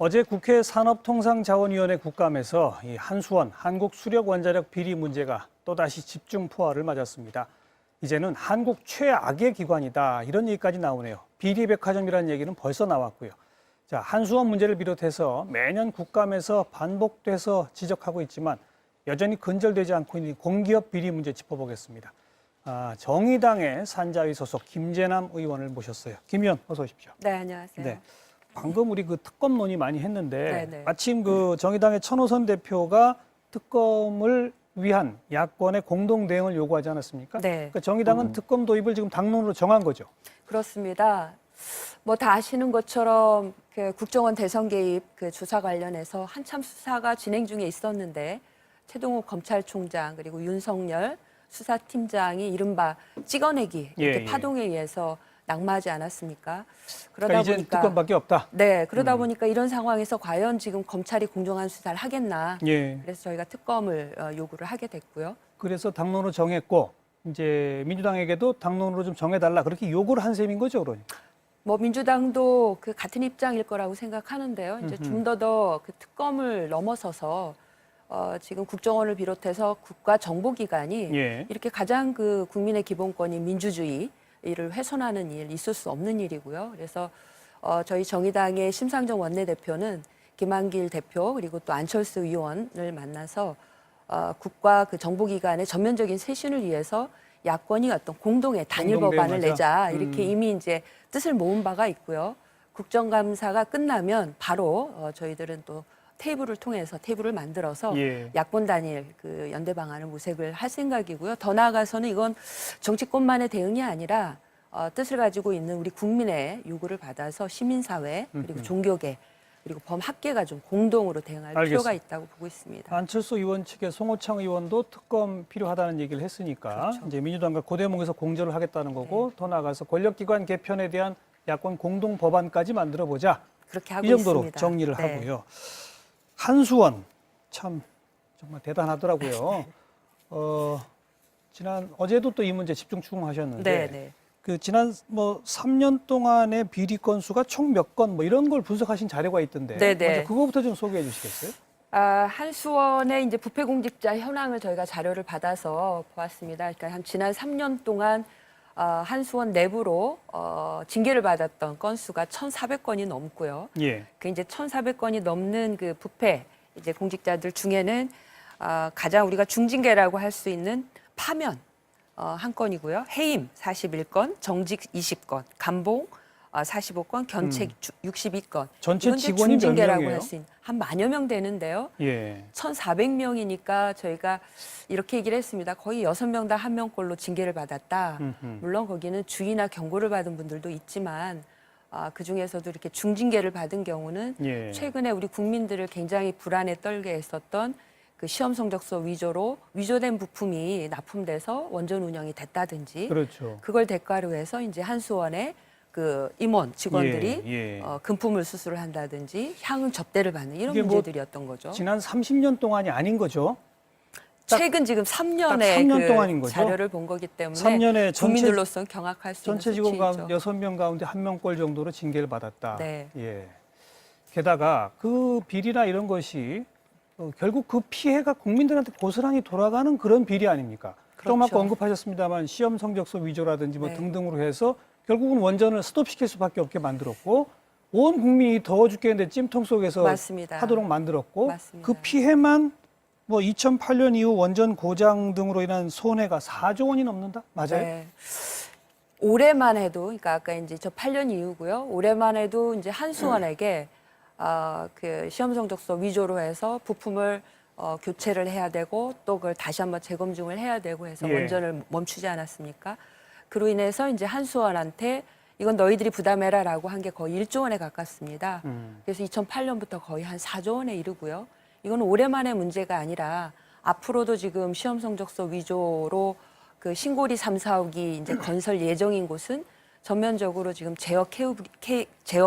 어제 국회 산업통상자원위원회 국감에서 이 한수원 한국수력원자력 비리 문제가 또다시 집중 포화를 맞았습니다. 이제는 한국 최악의 기관이다 이런 얘기까지 나오네요. 비리백화점이라는 얘기는 벌써 나왔고요. 자, 한수원 문제를 비롯해서 매년 국감에서 반복돼서 지적하고 있지만 여전히 근절되지 않고 있는 공기업 비리 문제 짚어보겠습니다. 정의당의 산자위 소속 김재남 의원을 모셨어요. 김 의원 어서 오십시오. 네, 안녕하세요. 네. 방금 우리 그 특검 논의 많이 했는데 네네. 마침 그 정의당의 천호선 대표가 특검을 위한 야권의 공동 대응을 요구하지 않았습니까? 네. 그러니까 정의당은 특검 도입을 지금 당론으로 정한 거죠. 그렇습니다. 뭐 다 아시는 것처럼 그 국정원 대선 개입 그 조사 관련해서 한참 수사가 진행 중에 있었는데 최동욱 검찰총장 그리고 윤석열 수사팀장이 이른바 찍어내기 이렇게 파동에 의해서 낙마하지 않았습니까? 그러다 보니까 이제 특검밖에 없다. 네, 그러다 보니까 이런 상황에서 과연 지금 검찰이 공정한 수사를 하겠나? 그래서 저희가 특검을 요구를 하게 됐고요. 그래서 당론으로 정했고 이제 민주당에게도 당론으로 좀 정해달라 그렇게 요구를 한 셈인 거죠, 그러니까. 뭐 민주당도 그 같은 입장일 거라고 생각하는데요. 이제 좀 더 그 특검을 넘어서서 지금 국정원을 비롯해서 국가 정보기관이 이렇게 가장 그 국민의 기본권인 민주주의 이를 훼손하는 일, 있을 수 없는 일이고요. 그래서 저희 정의당의 심상정 원내대표는 김한길 대표 그리고 또 안철수 의원을 만나서 국가 그 정보기관의 전면적인 쇄신을 위해서 야권이 어떤 공동의 단일 법안을 내자 이렇게 이미 이제 뜻을 모은 바가 있고요. 국정감사가 끝나면 바로 저희들은 또 테이블을 만들어서 야권 단일 그 연대 방안을 모색을 할 생각이고요. 더 나아가서는 이건 정치권만의 대응이 아니라 뜻을 가지고 있는 우리 국민의 요구를 받아서 시민사회 그리고 종교계 그리고 범학계가 좀 공동으로 대응할 필요가 있다고 보고 있습니다. 안철수 의원 측의 송호창 의원도 특검 필요하다는 얘기를 했으니까 이제 민주당과 그 대목에서 공조를 하겠다는 거고 더 나아가서 권력기관 개편에 대한 야권 공동 법안까지 만들어 보자. 그렇게 하고 이 정도로 있습니다. 정리를 하고요. 한수원 참 정말 대단하더라고요. 어제도 또 이 문제 집중 추궁하셨는데 그 지난 뭐 3년 동안의 비리 건수가 총 몇 건 뭐 이런 걸 분석하신 자료가 있던데 먼저 그거부터 좀 소개해 주시겠어요? 한수원의 이제 부패공직자 현황을 저희가 자료를 받아서 보았습니다. 그러니까 지난 3년 동안 한수원 내부로 징계를 받았던 건수가 1,400건이 넘고요. 그 이제 1,400건이 넘는 그 부패 이제 공직자들 중에는 가장 우리가 중징계라고 할 수 있는 파면 한 건이고요. 해임 41건, 정직 20건, 감봉 45건, 견책 62건. 전체 직원이 몇 명이에요? 할 수 있는 한 만여 명 되는데요. 1,400명이니까 저희가 이렇게 얘기를 했습니다. 거의 6명당 1명꼴로 징계를 받았다. 물론 거기는 주의나 경고를 받은 분들도 있지만 그중에서도 이렇게 중징계를 받은 경우는 최근에 우리 국민들을 굉장히 불안에 떨게 했었던 그 시험 성적서 위조된 부품이 납품돼서 원전 운영이 됐다든지 그걸 대가로 해서 이제 한수원의 그 임원 직원들이 금품을 수수를 한다든지 향응 접대를 받는 이런 문제들이었던 거죠. 지난 30년 동안이 아닌 거죠? 최근 지금 3년의 3년 그 동안인 거죠? 자료를 본 거기 때문에 3년에 국민들로서는 경악할 수 있는 전체 직원 가운데 수치이죠. 6명 가운데 1명꼴 정도로 징계를 받았다. 네. 게다가 그 비리나 이런 것이 결국 그 피해가 국민들한테 고스란히 돌아가는 그런 비리 아닙니까? 조금 아까 언급하셨습니다만 시험 성적서 위조라든지 뭐 등등으로 해서 결국은 원전을 스톱시킬 수밖에 없게 만들었고 온 국민이 더워 죽겠는데 찜통 속에서 하도록 만들었고 그 피해만 뭐 2008년 이후 원전 고장 등으로 인한 손해가 4조 원이 넘는다? 맞아요? 올해만 해도 그러니까 아까 이제 8년 이후고요. 올해만 해도 이제 한수원에게 그 시험 성적서 위조로 해서 부품을 교체를 해야 되고 또 그걸 다시 한번 재검증을 해야 되고 해서 원전을 멈추지 않았습니까? 그로 인해서 이제 한수원한테 이건 너희들이 부담해라라고 한 게 거의 1조 원에 가깝습니다. 그래서 2008년부터 거의 한 4조 원에 이르고요. 이건 올해만의 문제가 아니라 앞으로도 지금 시험 성적서 위조로 그 신고리 3, 4호기 이제 건설 예정인 곳은 전면적으로 지금 제어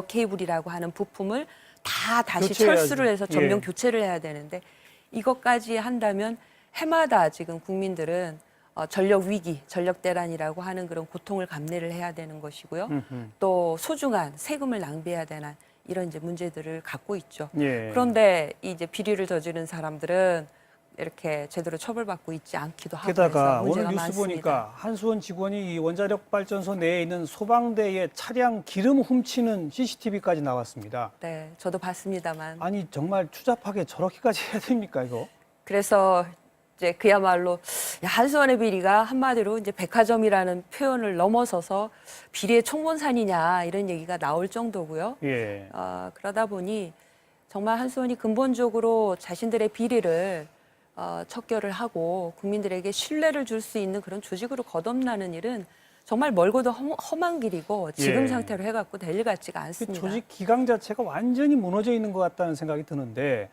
케이블이라고 하는 부품을 다시 교체해야지. 철수를 해서 전면 교체를 해야 되는데 이것까지 한다면 해마다 지금 국민들은 전력 위기, 전력 대란이라고 하는 그런 고통을 감내를 해야 되는 것이고요. 또 소중한 세금을 낭비해야 되는 이런 이제 문제들을 갖고 있죠. 예. 그런데 이제 비리를 저지른 사람들은 이렇게 제대로 처벌받고 있지 않기도 하고 게다가 해서 문제가 오늘 뉴스 많습니다. 보니까 한수원 직원이 이 원자력 발전소 내에 있는 소방대의 차량 기름 훔치는 CCTV까지 나왔습니다. 네, 저도 봤습니다만. 아니 정말 추잡하게 저렇게까지 해야 됩니까 이거? 그래서 이제 그야말로 한수원의 비리가 한마디로 이제 백화점이라는 표현을 넘어서서 비리의 총본산이냐 이런 얘기가 나올 정도고요. 예. 그러다 보니 정말 한수원이 근본적으로 자신들의 비리를 척결을 하고 국민들에게 신뢰를 줄 수 있는 그런 조직으로 거듭나는 일은 정말 멀고도 험한 길이고 지금 예. 상태로 해갖고 될 일 같지가 않습니다. 조직 기강 자체가 완전히 무너져 있는 것 같다는 생각이 드는데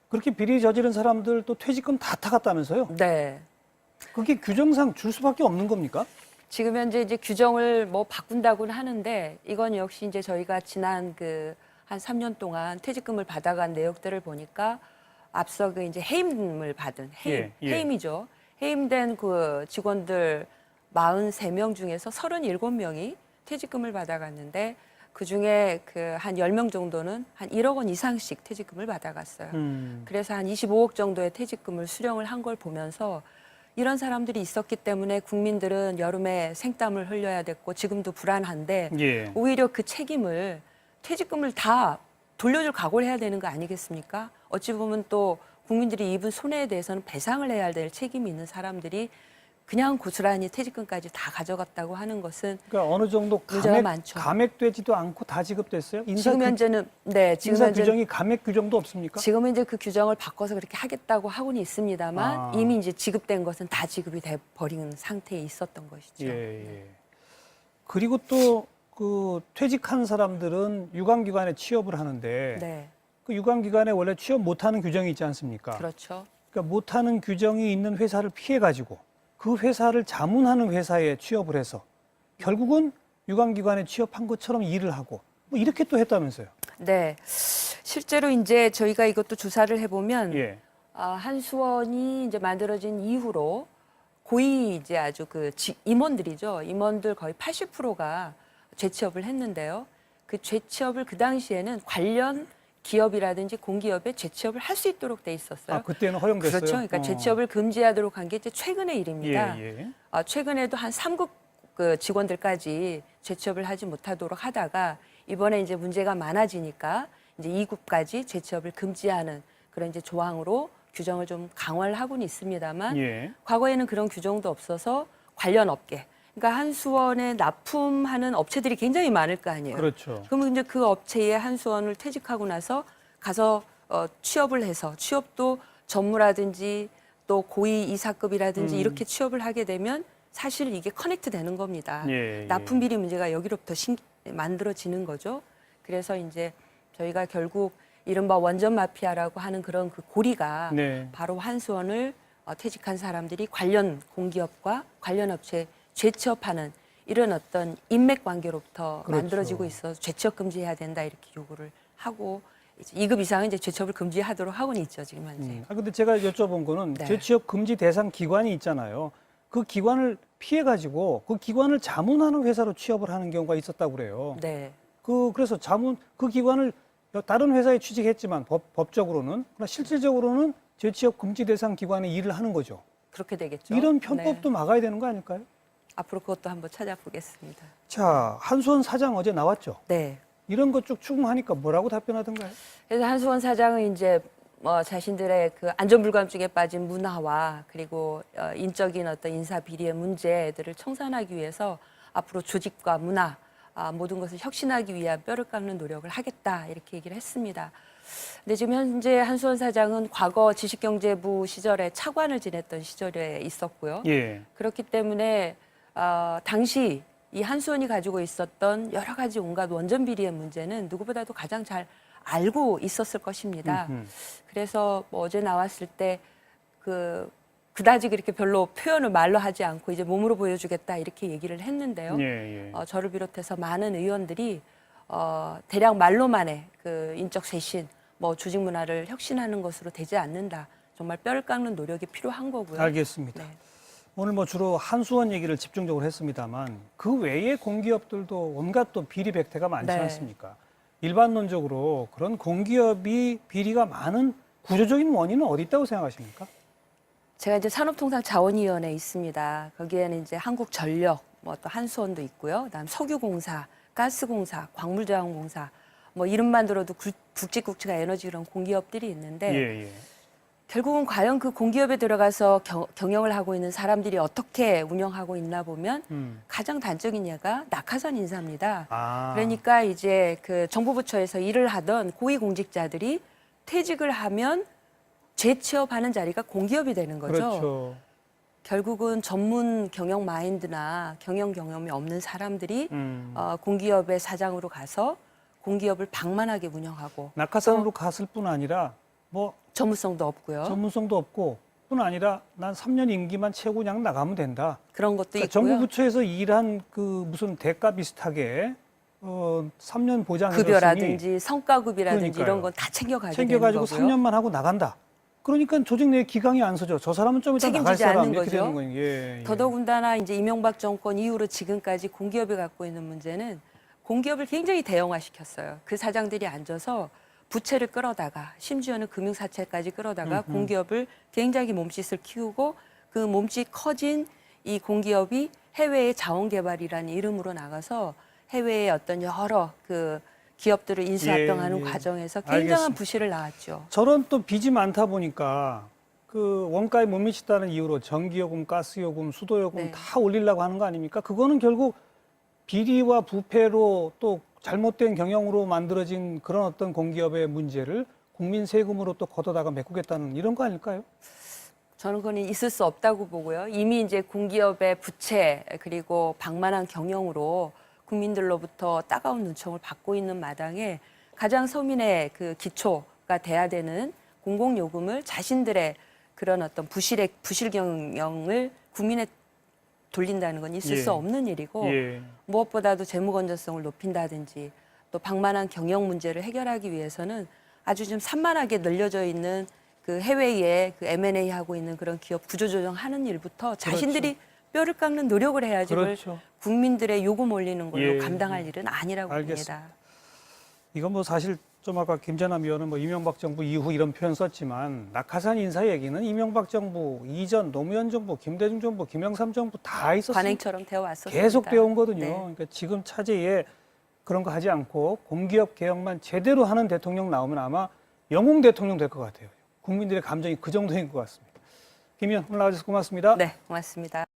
그렇게 비리 저지른 사람들 또 퇴직금 다 타갔다면서요? 네. 그게 규정상 줄 수밖에 없는 겁니까? 지금 현재 이제 규정을 뭐 바꾼다고는 하는데 이건 역시 이제 저희가 지난 한 3년 동안 퇴직금을 받아간 내역들을 보니까 앞서 이제 해임을 받은 해임이죠. 해임된 그 직원들 43명 중에서 37명이 퇴직금을 받아갔는데 그중에 한 10명 정도는 한 1억 원 이상씩 퇴직금을 받아갔어요. 그래서 한 25억 정도의 퇴직금을 수령을 한 걸 보면서 이런 사람들이 있었기 때문에 국민들은 여름에 생땀을 흘려야 됐고 지금도 불안한데 예. 오히려 그 책임을 퇴직금을 다 돌려줄 각오를 해야 되는 거 아니겠습니까? 어찌 보면 또 국민들이 입은 손해에 대해서는 배상을 해야 될 책임이 있는 사람들이 그냥 고스란히 퇴직금까지 다 가져갔다고 하는 것은 그러니까 어느 정도 문제가 많죠. 감액되지도 않고 다 지급됐어요? 지금 현재는 지금 인사 현재 규정이 감액 규정도 없습니까? 지금은 이제 그 규정을 바꿔서 그렇게 하겠다고 하고는 있습니다만 이미 이제 지급된 것은 다 지급이 돼 버린 상태에 있었던 것이죠. 예. 그리고 또 그 퇴직한 사람들은 유관기관에 취업을 하는데 네, 그 유관기관에 원래 취업 못하는 규정이 있지 않습니까? 그렇죠. 그러니까 못하는 규정이 있는 회사를 피해 가지고 그 회사를 자문하는 회사에 취업을 해서 결국은 유관기관에 취업한 것처럼 일을 하고 뭐 이렇게 또 했다면서요? 네, 실제로 이제 저희가 이것도 조사를 해보면 예. 한수원이 이제 만들어진 이후로 고위 이제 아주 임원들이죠. 임원들 거의 80%가 재취업을 했는데요. 그 재취업을 그 당시에는 관련 기업이라든지 공기업에 재취업을 할 수 있도록 돼 있었어요. 그때는 허용됐어요? 그렇죠. 그러니까 재취업을 금지하도록 한 게 이제 최근의 일입니다. 예. 최근에도 한 3급 직원들까지 재취업을 하지 못하도록 하다가 이번에 이제 문제가 많아지니까 이제 2급까지 재취업을 금지하는 그런 이제 조항으로 규정을 좀 강화를 하고는 있습니다만 예. 과거에는 그런 규정도 없어서 관련 업계, 그러니까 한수원에 납품하는 업체들이 굉장히 많을 거 아니에요. 그렇죠. 그러면 이제 그 업체에 한수원을 퇴직하고 나서 가서 취업을 해서 취업도 전무라든지 또 고위 이사급이라든지 이렇게 취업을 하게 되면 사실 이게 커넥트 되는 겁니다. 예. 납품 비리 문제가 여기로부터 만들어지는 거죠. 그래서 이제 저희가 결국 이른바 원전 마피아라고 하는 그런 그 고리가 네. 바로 한수원을 퇴직한 사람들이 관련 공기업과 관련 업체에 재취업하는 이런 어떤 인맥 관계로부터 그렇죠. 만들어지고 있어서 재취업 금지해야 된다 이렇게 요구를 하고 이제 2급 이상은 이제 재취업을 금지하도록 하고는 있죠 지금 현재. 근데 제가 여쭤본 거는 네. 재취업 금지 대상 기관이 있잖아요. 그 기관을 피해 가지고 그 기관을 자문하는 회사로 취업을 하는 경우가 있었다고 그래요. 네. 그래서 그 기관을 다른 회사에 취직했지만 법적으로는 그러나 실질적으로는 재취업 금지 대상 기관에 일을 하는 거죠. 그렇게 되겠죠. 이런 편법도 네. 막아야 되는 거 아닐까요? 앞으로 그것도 한번 찾아보겠습니다. 자, 한수원 사장 어제 나왔죠. 네. 이런 것 쭉 추궁하니까 뭐라고 답변하던가요? 그래서 한수원 사장은 이제 자신들의 그 안전불감증에 빠진 문화와 그리고 인적인 어떤 인사 비리의 문제들을 청산하기 위해서 앞으로 조직과 문화 모든 것을 혁신하기 위한 뼈를 깎는 노력을 하겠다 이렇게 얘기를 했습니다. 근데 지금 현재 한수원 사장은 과거 지식경제부 시절에 차관을 지냈던 시절에 있었고요. 예. 그렇기 때문에 당시 이 한수원이 가지고 있었던 여러 가지 온갖 원전 비리의 문제는 누구보다도 가장 잘 알고 있었을 것입니다. 그래서 뭐 어제 나왔을 때 그다지 그렇게 별로 표현을 말로 하지 않고 이제 몸으로 보여주겠다 이렇게 얘기를 했는데요. 예. 저를 비롯해서 많은 의원들이 대략 말로만의 그 인적 쇄신, 뭐 조직 문화를 혁신하는 것으로 되지 않는다. 정말 뼈를 깎는 노력이 필요한 거고요. 알겠습니다. 네. 오늘 뭐 주로 한수원 얘기를 집중적으로 했습니다만 그 외의 공기업들도 온갖 또 비리백태가 많지 네. 않습니까? 일반론적으로 그런 공기업이 비리가 많은 구조적인 원인은 어디 있다고 생각하십니까? 제가 이제 산업통상자원위원회에 있습니다. 거기에는 이제 한국전력, 뭐 또 한수원도 있고요. 그다음 석유공사, 가스공사, 광물자원공사, 뭐 이름만 들어도 굵직굵직한 에너지 그런 공기업들이 있는데 예. 결국은 과연 그 공기업에 들어가서 경영을 하고 있는 사람들이 어떻게 운영하고 있나 보면 가장 단적인 예가 낙하산 인사입니다. 그러니까 이제 그 정부부처에서 일을 하던 고위공직자들이 퇴직을 하면 재취업하는 자리가 공기업이 되는 거죠. 그렇죠. 결국은 전문 경영 마인드나 경영 경험이 없는 사람들이 공기업의 사장으로 가서 공기업을 방만하게 운영하고 낙하산으로 갔을 뿐 아니라 뭐 전문성도 없고요. 전문성도 없고 뿐 아니라 난 3년 임기만 채우고 그냥 나가면 된다. 그런 것도 그러니까 있고요. 정부 부처에서 일한 그 무슨 대가 비슷하게 3년 보장해줬으니 급여라든지 성과급이라든지 그러니까요. 이런 건 다 챙겨가게 챙겨가지고 되는 거고요. 3년만 하고 나간다. 그러니까 조직 내 기강이 안 서죠. 저 사람은 좀 이따 나갈 책임지지 사람 않는 이렇게 거죠. 되는 거예요. 예. 더더군다나 이제 이명박 정권 이후로 지금까지 공기업이 갖고 있는 문제는 공기업을 굉장히 대형화시켰어요. 그 사장들이 앉아서 부채를 끌어다가 심지어는 금융사채까지 끌어다가 공기업을 굉장히 몸짓을 키우고 그 몸짓 커진 이 공기업이 해외의 자원개발이라는 이름으로 나가서 해외의 어떤 여러 그 기업들을 인수합병하는 과정에서 굉장한 알겠습니다. 부실을 낳았죠. 저런 또 빚이 많다 보니까 그 원가에 못 미치다는 이유로 전기요금, 가스요금, 수도요금 네. 다 올리려고 하는 거 아닙니까? 그거는 결국 비리와 부패로 또 잘못된 경영으로 만들어진 그런 어떤 공기업의 문제를 국민 세금으로 또 걷어다가 메꾸겠다는 이런 거 아닐까요? 저는 그건 있을 수 없다고 보고요. 이미 이제 공기업의 부채 그리고 방만한 경영으로 국민들로부터 따가운 눈총을 받고 있는 마당에 가장 서민의 그 기초가 돼야 되는 공공요금을 자신들의 그런 어떤 부실 경영을 국민에 돌린다는 건 있을 수 없는 일이고 무엇보다도 재무 건전성을 높인다든지 또 방만한 경영 문제를 해결하기 위해서는 아주 좀 산만하게 늘려져 있는 그 해외에 그 M&A 하고 있는 그런 기업 구조조정하는 일부터 자신들이 뼈를 깎는 노력을 해야지 그렇죠. 국민들의 요금 올리는 걸로 감당할 일은 아니라고 알겠습니다. 봅니다. 이건 뭐 사실 좀 아까 김재남 의원은 뭐 이명박 정부 이후 이런 표현 썼지만 낙하산 인사 얘기는 이명박 정부 이전 노무현 정부, 김대중 정부, 김영삼 정부 다 있었어요. 관행처럼 되어 왔었습니다. 계속 되어 온 거거든요. 네. 그러니까 지금 차제에 그런 거 하지 않고 공기업 개혁만 제대로 하는 대통령 나오면 아마 영웅 대통령 될 것 같아요. 국민들의 감정이 그 정도인 것 같습니다. 김 의원 오늘 나와주셔서 고맙습니다. 네, 고맙습니다.